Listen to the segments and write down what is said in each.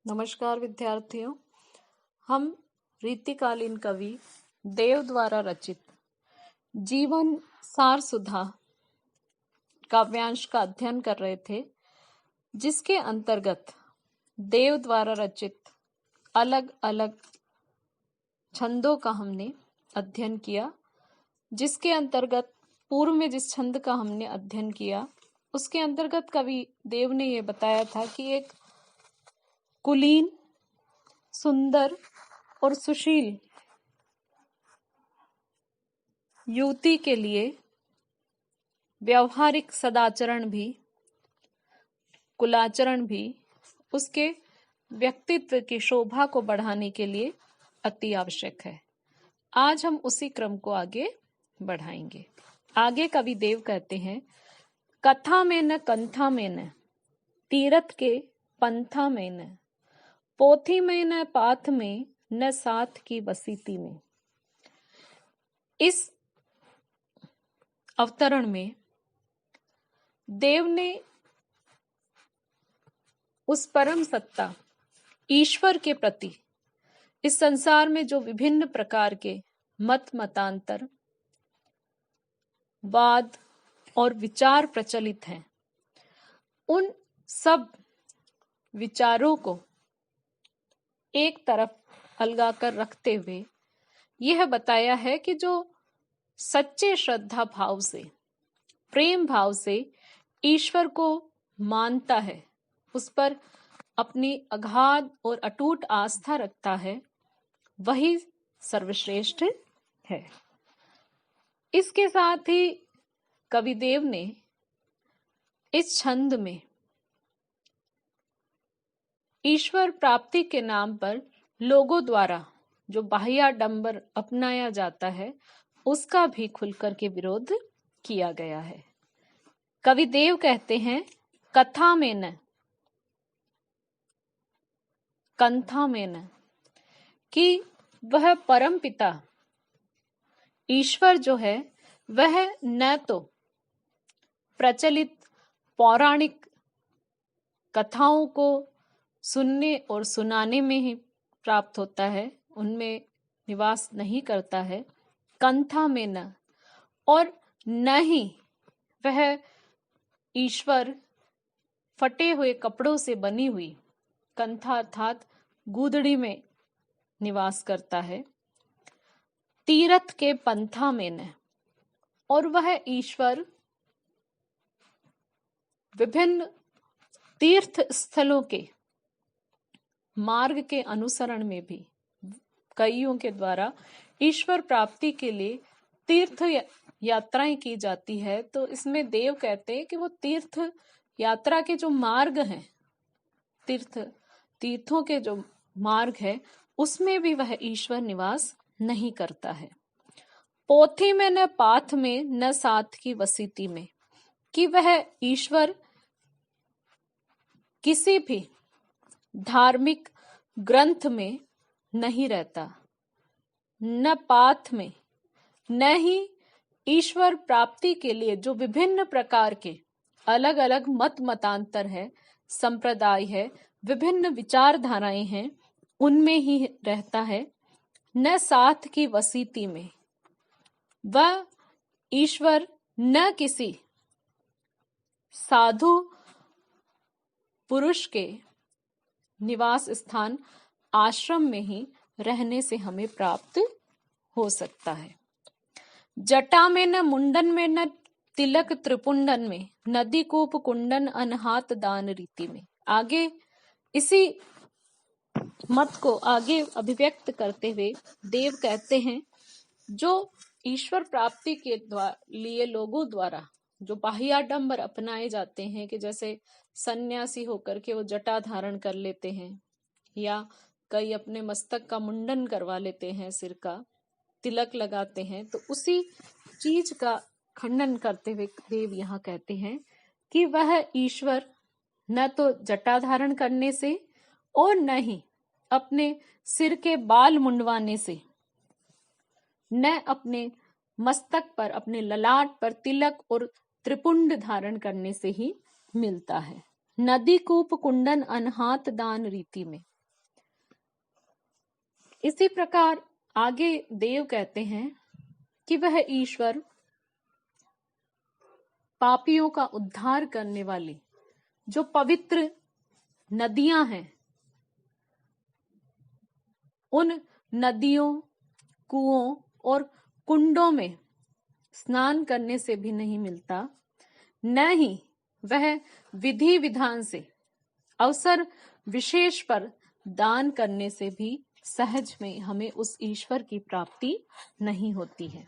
नमस्कार विद्यार्थियों। हम रीतिकालीन कवि देव द्वारा रचित जीवन सार सुधा काव्यांश का अध्ययन कर रहे थे, जिसके अंतर्गत देव द्वारा रचित अलग अलग छंदों का हमने अध्ययन किया। जिसके अंतर्गत पूर्व में जिस छंद का हमने अध्ययन किया उसके अंतर्गत कवि देव ने ये बताया था कि एक कुलीन, सुंदर और सुशील युवती के लिए व्यवहारिक सदाचरण भी, कुलाचरण भी उसके व्यक्तित्व की शोभा को बढ़ाने के लिए अति आवश्यक है। आज हम उसी क्रम को आगे बढ़ाएंगे। आगे कवि देव कहते हैं, कथा में न कंथा में न, तीरथ के पंथा में न, पोथी में न पाथ में, न साथ की वसीती में। इस अवतरण में देव ने उस परम सत्ता ईश्वर के प्रति इस संसार में जो विभिन्न प्रकार के मत मतांतर, वाद और विचार प्रचलित हैं, उन सब विचारों को एक तरफ अलगा कर रखते हुए यह बताया है कि जो सच्चे श्रद्धा भाव से, प्रेम भाव से ईश्वर को मानता है, उस पर अपनी अगाध और अटूट आस्था रखता है, वही सर्वश्रेष्ठ है। इसके साथ ही कविदेव ने इस छंद में ईश्वर प्राप्ति के नाम पर लोगों द्वारा जो बाह्याडंबर अपनाया जाता है, उसका भी खुलकर के विरोध किया गया है। कविदेव कहते हैं, कथा में न कंथा में न, कि वह परम पिता ईश्वर जो है वह न तो प्रचलित पौराणिक कथाओं को सुनने और सुनाने में ही प्राप्त होता है, उनमें निवास नहीं करता है, कंथा में न, और न ही वह ईश्वर फटे हुए कपड़ों से बनी हुई कंथा अर्थात गूदड़ी में निवास करता है, तीरथ के पंथा में न, और वह ईश्वर विभिन्न तीर्थ स्थलों के मार्ग के अनुसरण में भी कईयों के द्वारा ईश्वर प्राप्ति के लिए तीर्थ यात्राएं की जाती है। तो इसमें देव कहते हैं कि वो तीर्थ यात्रा के जो मार्ग हैं, तीर्थों के जो मार्ग है, उसमें भी वह ईश्वर निवास नहीं करता है। पोथी में न पाथ में, न साथ की वसीती में, कि वह ईश्वर किसी भी धार्मिक ग्रंथ में नहीं रहता, न पाथ में, न ही ईश्वर प्राप्ति के लिए जो विभिन्न प्रकार के अलग अलग मत मतांतर है, संप्रदाय है, विभिन्न विचारधाराएं हैं, उनमें ही रहता है। न साथ की वसीती में, वह ईश्वर न किसी साधु पुरुष के निवास स्थान आश्रम में ही रहने से हमें प्राप्त हो सकता है। जटा में न मुंडन में, न तिलक त्रिपुंडन में, नदी कूप कुंडन अनहात दान रीति में। आगे इसी मत को आगे अभिव्यक्त करते हुए देव कहते हैं, जो ईश्वर प्राप्ति के लिए लोगों द्वारा जो बाह्याडंबर अपनाए जाते हैं, कि जैसे सन्यासी होकर के वो जटा धारण कर लेते हैं, या कई अपने मस्तक का मुंडन करवा लेते हैं, सिर का तिलक लगाते हैं, तो उसी चीज का खंडन करते हुए देव यहाँ कहते हैं कि वह ईश्वर न तो जटा धारण करने से और न ही अपने सिर के बाल मुंडवाने से, न अपने मस्तक पर, अपने ललाट पर तिलक और त्रिपुंड धारण करने से ही मिलता है। नदी कूप कुंडन अनहात दान रीति में, इसी प्रकार आगे देव कहते हैं कि वह ईश्वर पापियों का उद्धार करने वाली जो पवित्र नदियां हैं, उन नदियों, कुओं और कुंडों में स्नान करने से भी नहीं मिलता, न ही वह विधि विधान से अवसर विशेष पर दान करने से भी सहज में हमें उस ईश्वर की प्राप्ति नहीं होती है।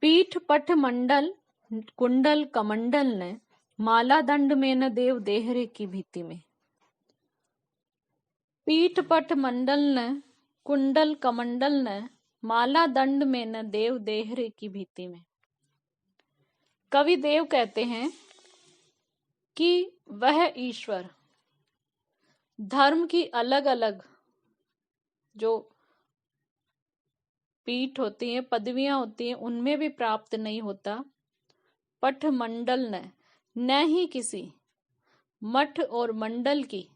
पीठ पट मंडल कुंडल कमंडल ने माला दंड में न देव देहरे की भीति में। पीठ पट मंडल ने कुंडल कमंडल ने माला दंड में न देव देहरे की भीति में। कवि देव कहते हैं कि वह ईश्वर धर्म की अलग अलग जो पीठ होती हैं, पदवियां होती हैं, उनमें भी प्राप्त नहीं होता। पठ मंडल न ही किसी मठ और मंडल की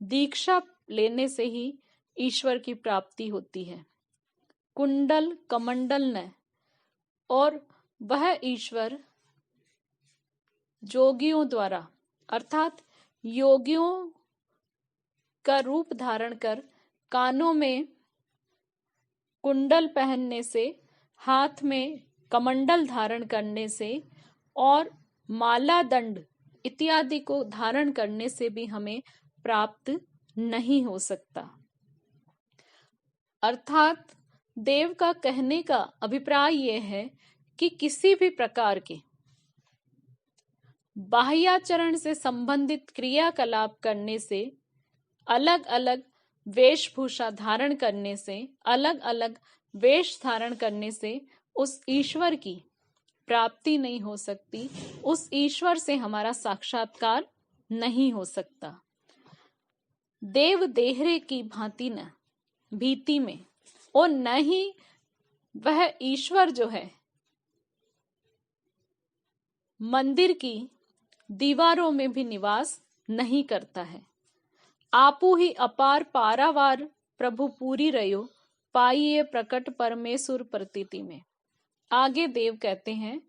दीक्षा लेने से ही ईश्वर की प्राप्ति होती है। कुंडल कमंडल न, और वह ईश्वर जोगियों द्वारा अर्थात योगियों का रूप धारण कर कानों में कुंडल पहनने से, हाथ में कमंडल धारण करने से और माला दंड इत्यादि को धारण करने से भी हमें प्राप्त नहीं हो सकता। अर्थात देव का कहने का अभिप्राय यह है कि किसी भी प्रकार के बाह्याचरण से संबंधित क्रियाकलाप करने से, अलग अलग वेशभूषा धारण करने से, अलग अलग वेश धारण करने से उस ईश्वर की प्राप्ति नहीं हो सकती, उस ईश्वर से हमारा साक्षात्कार नहीं हो सकता। देव देहरे की भांति न भीति में, और न ही वह ईश्वर जो है मंदिर की दीवारों में भी निवास नहीं करता है। आपू ही अपार पारावार प्रभु पूरी रयो, पाइए प्रकट परमेश्वर प्रतीति में। आगे देव कहते हैं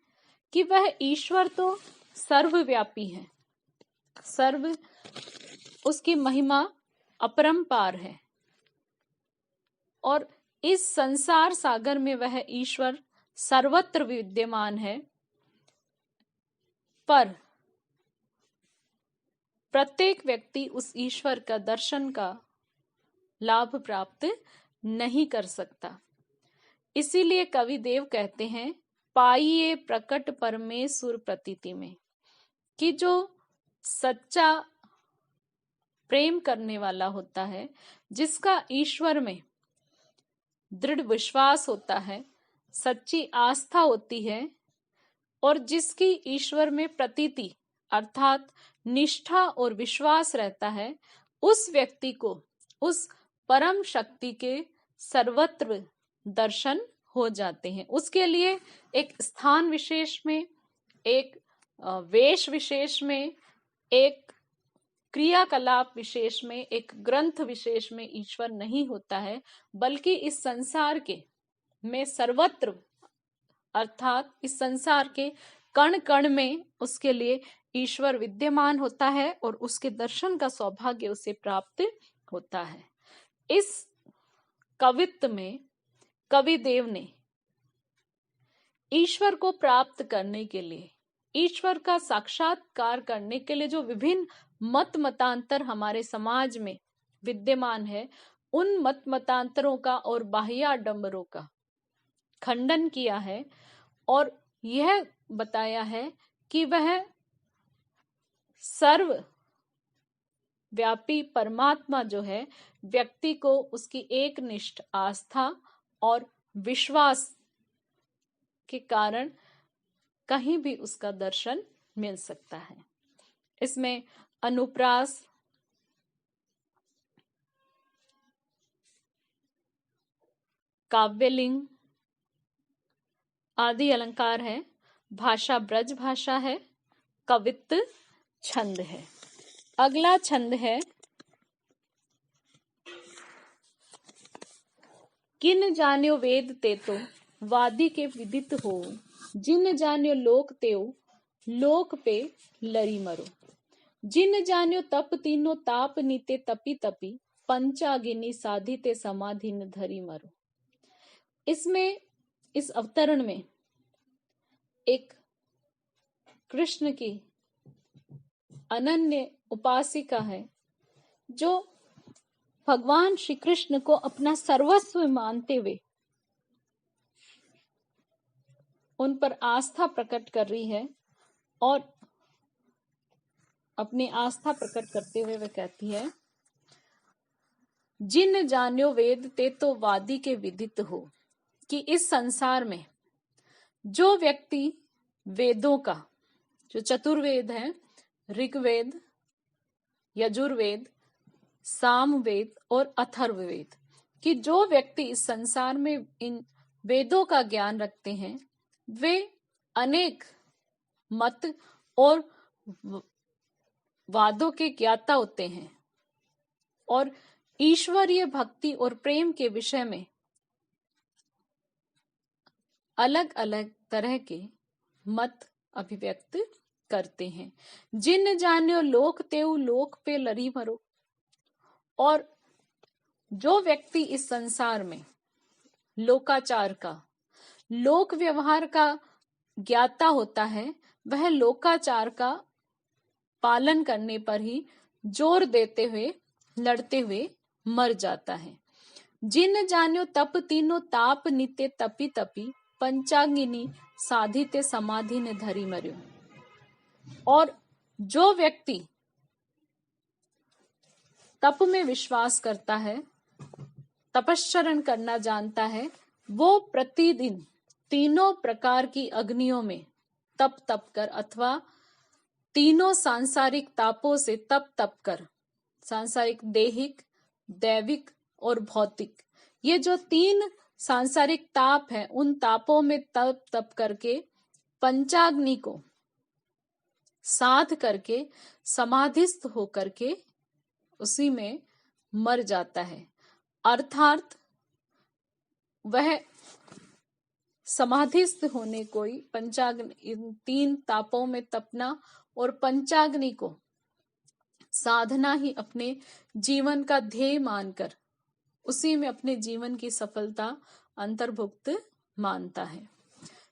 कि वह ईश्वर तो सर्वव्यापी है, सर्व उसकी महिमा अपरंपार है, और इस संसार सागर में वह ईश्वर सर्वत्र विद्यमान है, पर प्रत्येक व्यक्ति उस ईश्वर का दर्शन का लाभ प्राप्त नहीं कर सकता। इसीलिए कवि देव कहते हैं पाइए प्रकट परमेश्वर प्रतीति में, कि जो सच्चा प्रेम करने वाला होता है, जिसका ईश्वर में दृढ़ विश्वास होता है, सच्ची आस्था होती है, और जिसकी ईश्वर में प्रतीति अर्थात निष्ठा और विश्वास रहता है, उस व्यक्ति को उस परम शक्ति के सर्वत्र दर्शन हो जाते हैं। उसके लिए एक स्थान विशेष में, एक वेश विशेष में, एक क्रियाकलाप विशेष में, एक ग्रंथ विशेष में ईश्वर नहीं होता है, बल्कि इस संसार के में सर्वत्र अर्थात इस संसार के कण कण में उसके लिए ईश्वर विद्यमान होता है, और उसके दर्शन का सौभाग्य उसे प्राप्त होता है। इस कवित्व में कवि देव ने ईश्वर को प्राप्त करने के लिए, ईश्वर का साक्षात्कार करने के लिए जो विभिन्न मत मतांतर हमारे समाज में विद्यमान है, उन मत मतांतरों का और बाह्याडंबरों का खंडन किया है, और यह बताया है कि वह सर्व व्यापी परमात्मा जो है, व्यक्ति को उसकी एकनिष्ठ आस्था और विश्वास के कारण कहीं भी उसका दर्शन मिल सकता है। इसमें अनुप्रास, काव्यलिंग आदि अलंकार है, भाषा ब्रज भाषा है, कवित्व छंद है। अगला छंद है किन जान्यो वेद ते तो वादी के विदित हो, जिन जान्यो लोक तेओ लोक पे लरी मरो। जिन जान्यो तप तीनों ताप नीते तपी तपी, पंचागिनी साधी ते समाधि न धरी मरो। इसमें इस अवतरण में एक कृष्ण की अनन्य उपासिका है जो भगवान श्री कृष्ण को अपना सर्वस्व मानते हुए उन पर आस्था प्रकट कर रही है, और अपनी आस्था प्रकट करते हुए वह कहती है, जिन जान्यो वेद ते तो वादी के विदित हो, कि इस संसार में जो व्यक्ति वेदों का, जो चतुर्वेद है, ऋग्वेद, यजुर्वेद, सामवेद और अथर्ववेद, कि जो व्यक्ति इस संसार में इन वेदों का ज्ञान रखते हैं, वे अनेक मत और वादों के ज्ञाता होते हैं और ईश्वरीय भक्ति और प्रेम के विषय में अलग अलग तरह के मत अभिव्यक्त करते हैं। जिन जान्यो लोक तेऊ लोक पे लरी मरो। और जो व्यक्ति इस संसार में लोकाचार का, लोक व्यवहार का ज्ञाता होता है, वह लोकाचार का पालन करने पर ही जोर देते हुए, लड़ते हुए मर जाता है। जिन जान्यो तप तीनों ताप नित्य तपी तपी, पंचांगिनी साधिते समाधि ने धरी मर्यो। और जो व्यक्ति तप में विश्वास करता है, तपश्चरण करना जानता है, वो प्रतिदिन तीनों प्रकार की अग्नियों में तप तप कर अथवा तीनों सांसारिक तापों से तप तप कर, सांसारिक, देहिक, दैविक और भौतिक, ये जो तीन सांसारिक ताप है, उन तापों में तप तप करके पंचाग्नि को साध करके समाधिस्थ होकर के उसी में मर जाता है। अर्थात वह समाधिस्थ होने को ही पंचाग्नि, इन तीन तापों में तपना और पंचाग्नि को साधना ही अपने जीवन का ध्येय मानकर उसी में अपने जीवन की सफलता अंतर्भुक्त मानता है।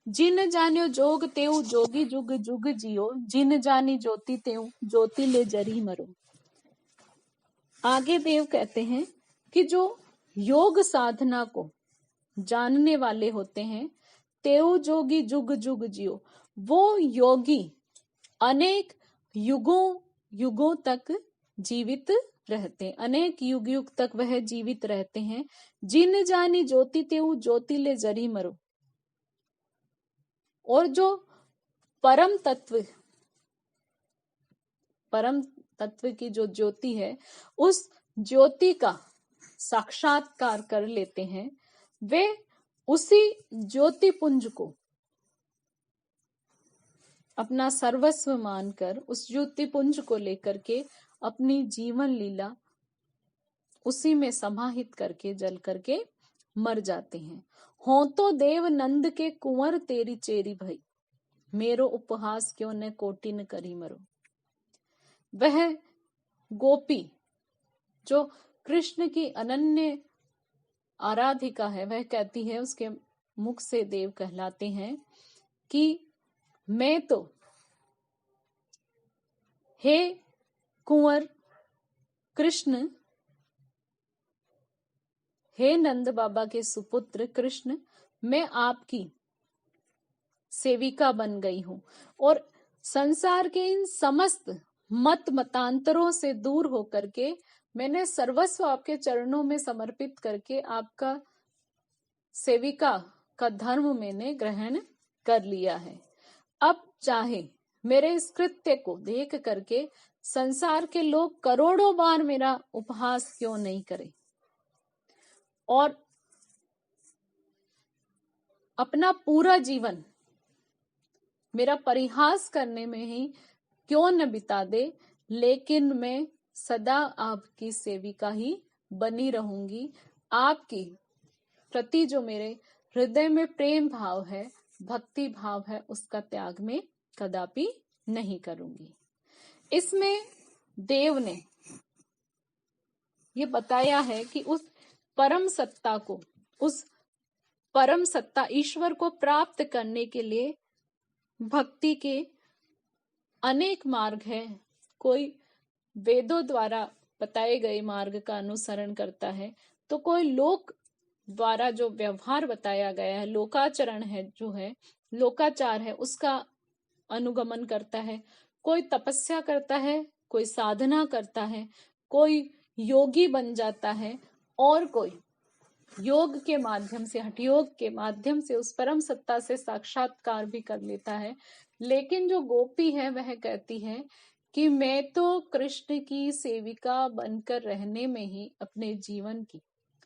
जिन जान्यो जोग तेऊ जोगी जुग जुग जियो, जिन जानी ज्योति तेऊ ज्योति ले जरी मरो। आगे देव कहते हैं कि जो योग साधना को जानने वाले होते हैं, तेऊ जोगी जुग जुग जियो, वो योगी अनेक युगों युगों तक जीवित रहते हैं, अनेक युग युग तक वह जीवित रहते हैं। जिन जानी ज्योति तेऊ ज्योति ले जरी मरो। और जो परम तत्व की जो ज्योति है, उस ज्योति का साक्षात्कार कर लेते हैं, वे उसी ज्योति पुंज को अपना सर्वस्व मानकर, उस ज्योति पुंज को लेकर के अपनी जीवन लीला उसी में समाहित करके जल करके मर जाते हैं। हो तो देव नंद के कुंवर तेरी चेरी भई, मेरो उपहास क्यों न कोटि न करी मरो। वह गोपी जो कृष्ण की अनन्य आराधिका है, वह कहती है, उसके मुख से देव कहलाते हैं कि मैं तो हे कुंवर कृष्ण, हे नंद बाबा के सुपुत्र कृष्ण, मैं आपकी सेविका बन गई हूं और संसार के इन समस्त मत मतांतरों से दूर होकर के मैंने सर्वस्व आपके चरणों में समर्पित करके आपका सेविका का धर्म मैंने ग्रहण कर लिया है। अब चाहे मेरे इस कृत्य को देख करके संसार के लोग करोड़ों बार मेरा उपहास क्यों नहीं करे और अपना पूरा जीवन मेरा परिहास करने में ही क्यों न बिता दे, लेकिन मैं सदा आपकी सेविका ही बनी रहूंगी, आपकी प्रति जो मेरे हृदय में प्रेम भाव है, भक्ति भाव है, उसका त्याग मैं कदापि नहीं करूंगी। इसमें देव ने ये बताया है कि उस परम सत्ता को, उस परम सत्ता ईश्वर को प्राप्त करने के लिए भक्ति के अनेक मार्ग हैं। कोई वेदों द्वारा बताए गए मार्ग का अनुसरण करता है, तो कोई लोक द्वारा जो व्यवहार बताया गया है, लोकाचरण है, जो है लोकाचार है, उसका अनुगमन करता है। कोई तपस्या करता है, कोई साधना करता है, कोई योगी बन जाता है, और कोई योग के माध्यम से, हठ योग के माध्यम से उस परम सत्ता से साक्षात्कार भी कर लेता है। लेकिन जो गोपी है वह कहती है कि मैं तो कृष्ण की सेविका बनकर रहने में ही अपने जीवन की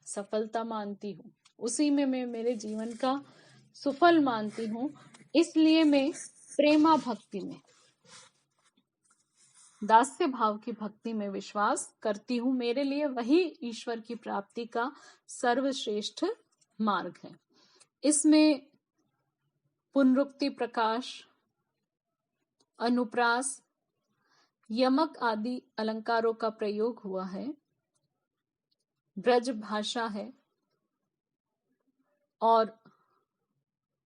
सफलता मानती हूँ, उसी में मैं मेरे जीवन का सुफल मानती हूँ, इसलिए मैं प्रेमा भक्ति में, दास्य भाव की भक्ति में विश्वास करती हूँ। मेरे लिए वही ईश्वर की प्राप्ति का सर्वश्रेष्ठ मार्ग है। इसमें पुनरुक्ति प्रकाश, अनुप्रास, यमक आदि अलंकारों का प्रयोग हुआ है। ब्रज भाषा है और